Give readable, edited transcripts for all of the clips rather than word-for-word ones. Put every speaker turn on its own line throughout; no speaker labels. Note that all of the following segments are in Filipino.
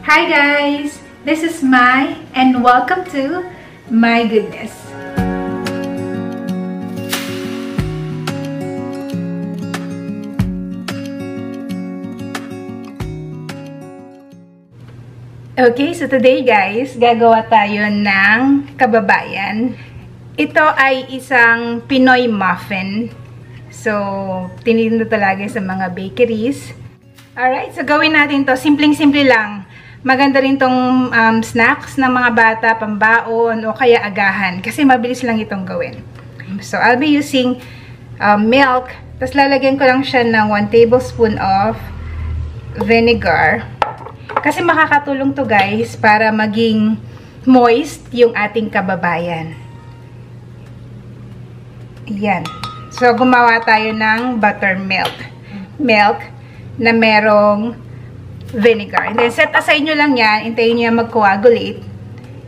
Hi guys! This is Mai and welcome to My Goodness. Okay, so today guys, gagawa tayo ng kababayan. Ito ay isang Pinoy muffin. So, tinitinda talaga sa mga bakeries. Alright, so gawin natin to. Simpleng-simple lang. Maganda rin tong snacks ng mga bata, pambaon, o kaya agahan. Kasi mabilis lang itong gawin. So, I'll be using milk. Tapos lalagyan ko lang siya ng 1 tablespoon of vinegar. Kasi makakatulong to guys para maging moist yung ating kababayan. Yan. So, gumawa tayo ng buttermilk. Milk na merong vinegar. And then, set aside nyo lang yan. Hintayin nyo yan mag-coagulate.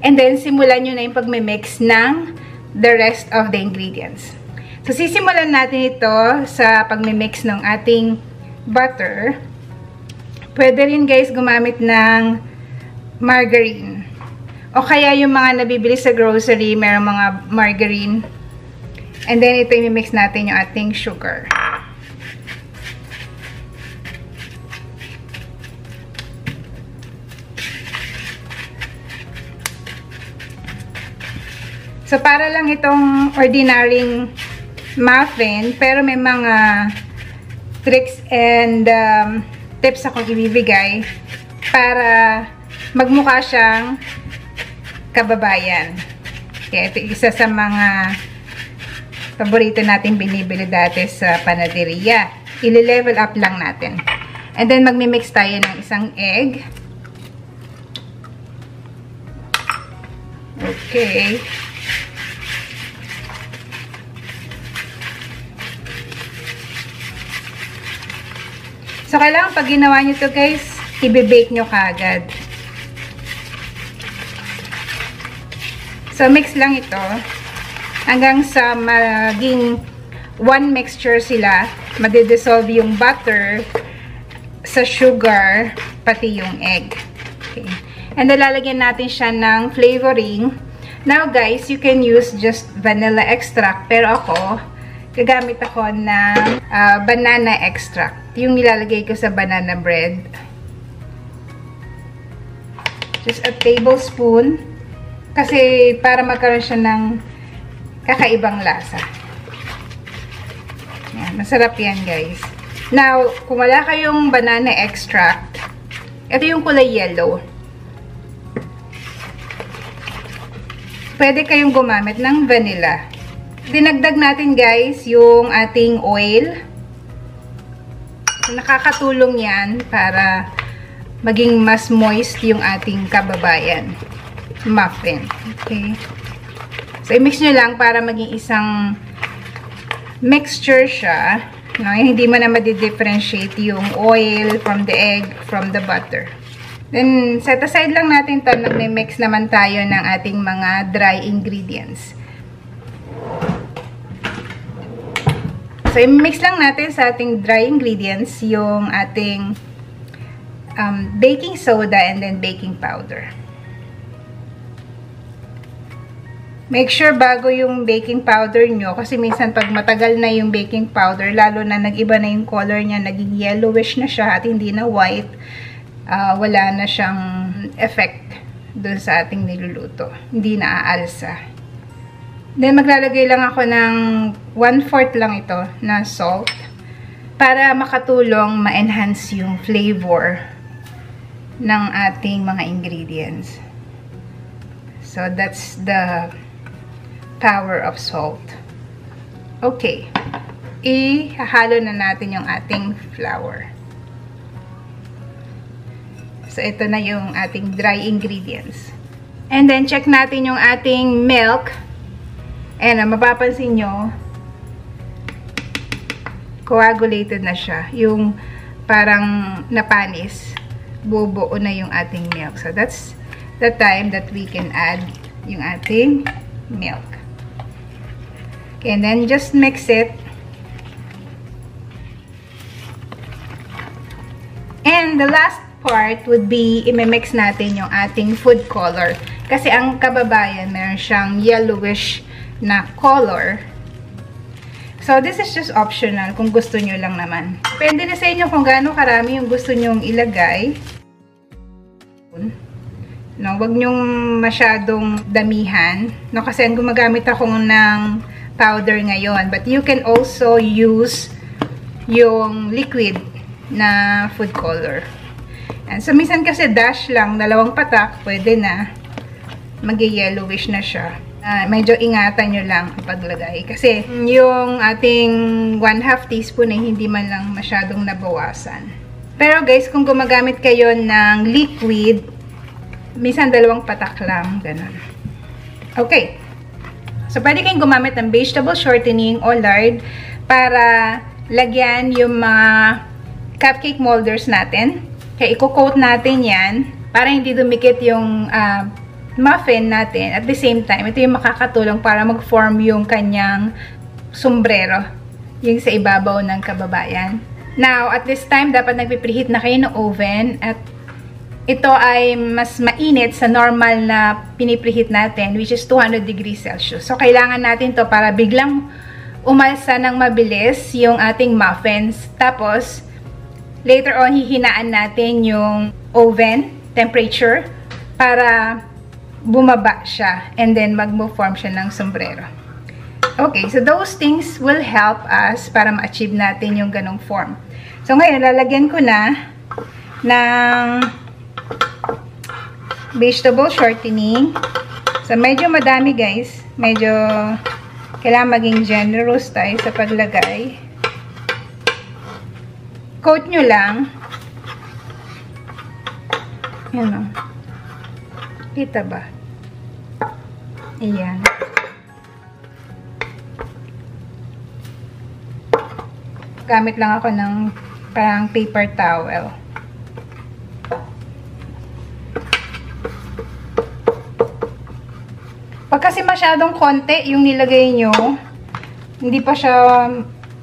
And then, simulan nyo na yung pagmimix ng the rest of the ingredients. So, sisimulan natin ito sa pagmimix ng ating butter. Pwede rin guys gumamit ng margarine. O kaya yung mga nabibili sa grocery, merong mga margarine. And then, ito i-mix natin yung ating sugar. So, para lang itong ordinaryong muffin, pero may mga tricks and tips akong ibibigay para magmukha siyang kababayan. Kaya ito isa sa mga paborito natin binibili dati sa panaderia. I-level up lang natin. And then, magmi-mix tayo ng isang egg. Okay. So, kailangan pag ginawa nyo to guys, i-bake nyo kaagad. So, mix lang ito. Hanggang sa maging one mixture sila, madidissolve yung butter sa sugar, pati yung egg. Okay. And then, lalagyan natin siya ng flavoring. Now, guys, you can use just vanilla extract. Pero ako, gagamit ako ng banana extract. Yung nilalagay ko sa banana bread. Just a tablespoon. Kasi, para magkaroon siya ng kakaibang lasa. Yan, masarap yan guys. Now, kung wala kayong banana extract, ito yung kulay yellow. Pwede kayong gumamit ng vanilla. Dinagdag natin guys yung ating oil. Nakakatulong yan para maging mas moist yung ating kababayan muffin. Okay. So, i-mix nyo lang para maging isang mixture siya. No? Hindi mo na madi-differentiate yung oil from the egg, from the butter. Then, set aside lang natin ito. Nag-mix naman tayo ng ating mga dry ingredients. So, i-mix lang natin sa ating dry ingredients yung ating baking soda and then baking powder. Make sure bago yung baking powder nyo, kasi minsan pag matagal na yung baking powder, lalo na nag-iba na yung color niya, naging yellowish na siya at hindi na white, wala na siyang effect dun sa ating niluluto. Hindi na aalsa. Then, maglalagay lang ako ng 1/4 lang ito na salt para makatulong ma-enhance yung flavor ng ating mga ingredients. So, that's the power of salt. Okay. Ihahalo na natin yung ating flour. So, ito na yung ating dry ingredients. And then, check natin yung ating milk. Ayan, mapapansin nyo, coagulated na siya. Yung parang napanis, bubuo na yung ating milk. So, that's the time that we can add yung ating milk. Okay, and then just mix it. And the last part would be, imimix natin yung ating food color. Kasi ang kababayan, meron siyang yellowish na color. So, this is just optional kung gusto nyo lang naman. Depende na sa inyo kung gaano karami yung gusto nyong ilagay. No, wag nyong masyadong damihan. No, kasi ang gumagamit ako ng powder ngayon. But you can also use yung liquid na food color. And so, minsan kasi dash lang, 2 patak, pwede na. Mag-yellowish na siya. Medyo ingatan nyo lang ang paglagay. Kasi yung ating 1/2 teaspoon ay hindi man lang masyadong nabawasan. Pero guys, kung gumagamit kayo ng liquid, minsan 2 patak lang. Ganun. Okay. So, pwede kayong gumamit ng vegetable shortening o lard para lagyan yung mga cupcake molders natin. Kaya i-coat natin yan para hindi dumikit yung muffin natin. At the same time, ito yung makakatulong para mag-form yung kanyang sombrero. Yung sa ibabaw ng kababayan. Now, at this time, dapat nagpipreheat na kayo ng oven. At ito ay mas mainit sa normal na pinipreheat natin, which is 200 degrees Celsius. So, kailangan natin to para biglang umalsa ng mabilis yung ating muffins. Tapos, later on, hihinaan natin yung oven temperature para bumaba siya. And then, mag-form siya ng sombrero. Okay, so those things will help us para ma-achieve natin yung ganong form. So, ngayon, lalagyan ko na ng vegetable shortening. So, medyo madami guys. Medyo kailangan maging generous tayo sa paglagay. Coat nyo lang. Yan o. Kita ba? Ayan. Gamit lang ako ng parang paper towel. Pag kasi masyadong konti yung nilagay nyo, hindi pa siya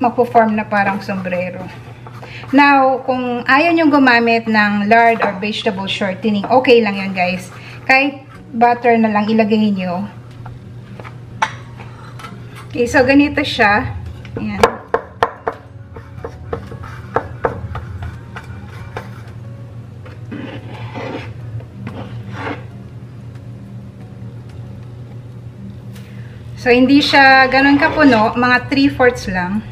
magpo-form na parang sombrero. Now, kung ayaw nyo gumamit ng lard or vegetable shortening, okay lang yun guys. Kahit butter na lang ilagay nyo. Okay, so ganito siya. Ayan. So, hindi siya ganun kapuno, mga 3/4 lang.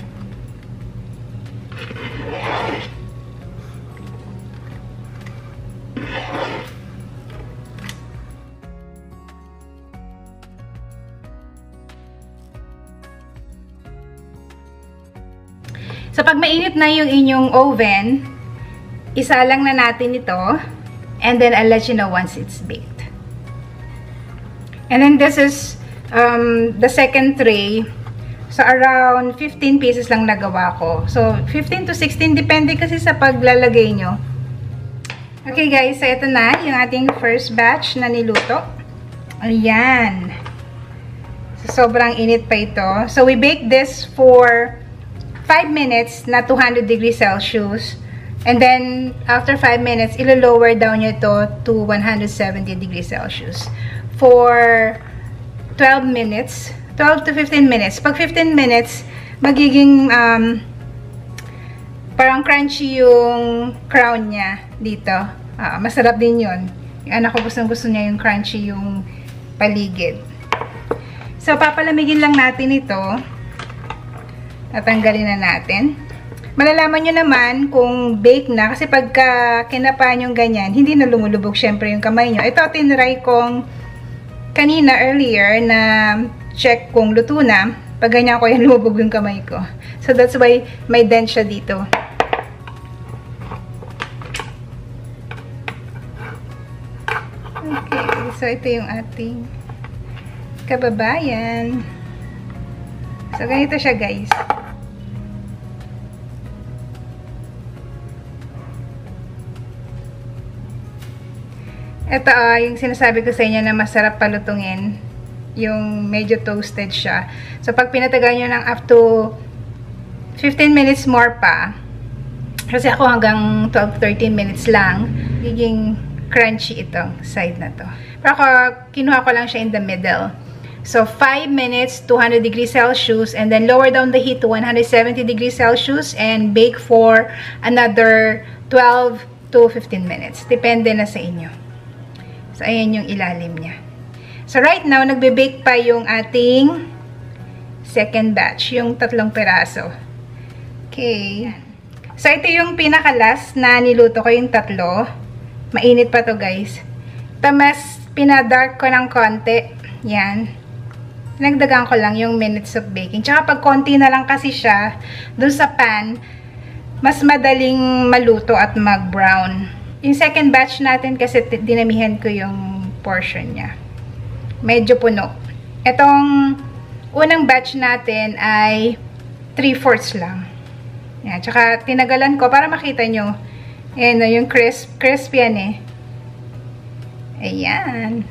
So, pag mainit na yung inyong oven, isalang na natin ito, and then I'll let you know once it's baked. And then this is the second tray. So, around 15 pieces lang nagawa ko. So, 15 to 16, depende kasi sa paglalagay nyo. Okay guys, so ito na yung ating first batch na niluto. Ayan. So, sobrang init pa ito. So, we bake this for 5 minutes na 200 degrees Celsius. And then, after 5 minutes, ilo-lower down nyo ito to 170 degrees Celsius. For 12 minutes, 12 to 15 minutes. Pag 15 minutes, magiging parang crunchy yung crown niya dito. Masarap din yun. Yung anak ko gusto niya yung crunchy yung paligid. So, papalamigin lang natin ito. Tatanggalin na natin. Malalaman nyo naman kung bake na. Kasi pagka kinapaan yung ganyan, hindi na lumulubog syempre yung kamay nyo. Ito, tinry kong kanina earlier na check kung luto na. Pag ganyan ko yan, lumubog yung kamay ko. So, that's why may dent siya dito. Okay. So, ito yung ating kababayan. So, ganito siya guys. Ito yung sinasabi ko sa inyo na masarap palutungin. Yung medyo toasted siya. So, pag pinatagal nyo ng up to 15 minutes more pa, kasi ako hanggang 12-13 minutes lang, Giging crunchy itong side na to. Pero ako, kinuha ko lang siya in the middle. So, 5 minutes, 200 degrees Celsius, and then lower down the heat to 170 degrees Celsius and bake for another 12 to 15 minutes. Depende na sa inyo. So, ayan yung ilalim niya. So, right now, nagbe-bake pa yung ating second batch, yung 3 peraso. Okay. So, ito yung pinaka-last na niluto ko, yung 3. Mainit pa to, guys. Mas pinadark ko ng konti. Yan. Nagdagan ko lang yung minutes of baking. Tsaka pag konti na lang kasi siya, dun sa pan, mas madaling maluto at mag-brown. Yung second batch natin kasi dinamihan ko yung portion niya. Medyo puno. Itong unang batch natin ay 3/4 lang. Yan. Tsaka tinagalan ko para makita nyo. Ayan, yung crisp yan eh. Ayan.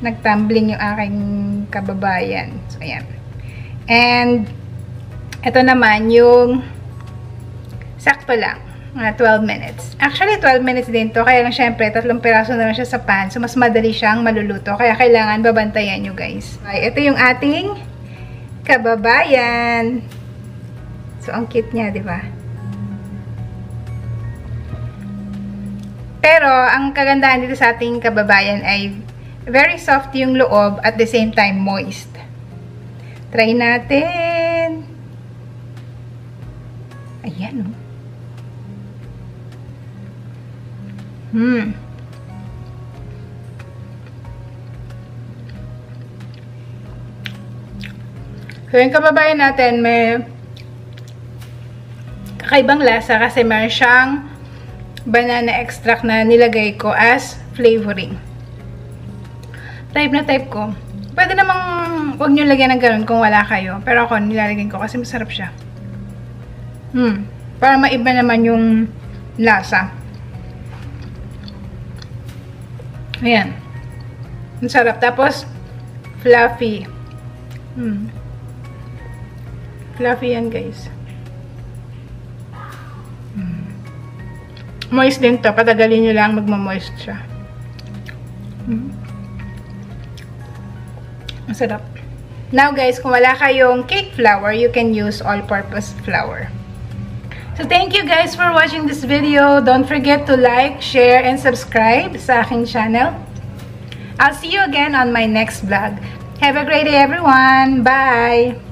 Nagtumbling yung aking kababayan. So, ayan. And, ito naman yung sakto lang. 12 minutes. Actually, 12 minutes din to. Kaya lang, syempre, 3 piraso na lang siya sa pan. So, mas madali siyang maluluto. Kaya kailangan babantayan nyo, guys. Okay, ito yung ating kababayan. So, ang cute niya, di ba? Pero, ang kagandahan dito sa ating kababayan ay very soft yung loob at the same time moist. Try natin. Ayan, oh. So, yung kababayan natin may kakaibang lasa kasi meron siyang banana extract na nilagay ko as flavoring. Type na type ko. Pwede namang huwag nyo lagyan ng ganun kung wala kayo. Pero ako, nilalagyan ko kasi masarap siya. Para maiba naman yung lasa. Ayan. Ang sarap. Tapos, fluffy. Fluffy yan, guys. Moist din to. Patagalin nyo lang magmamoist siya. Ang sarap. Now, guys, kung wala kayong cake flour, you can use all-purpose flour. So, thank you guys for watching this video. Don't forget to like, share, and subscribe sa aking channel. I'll see you again on my next vlog. Have a great day, everyone. Bye!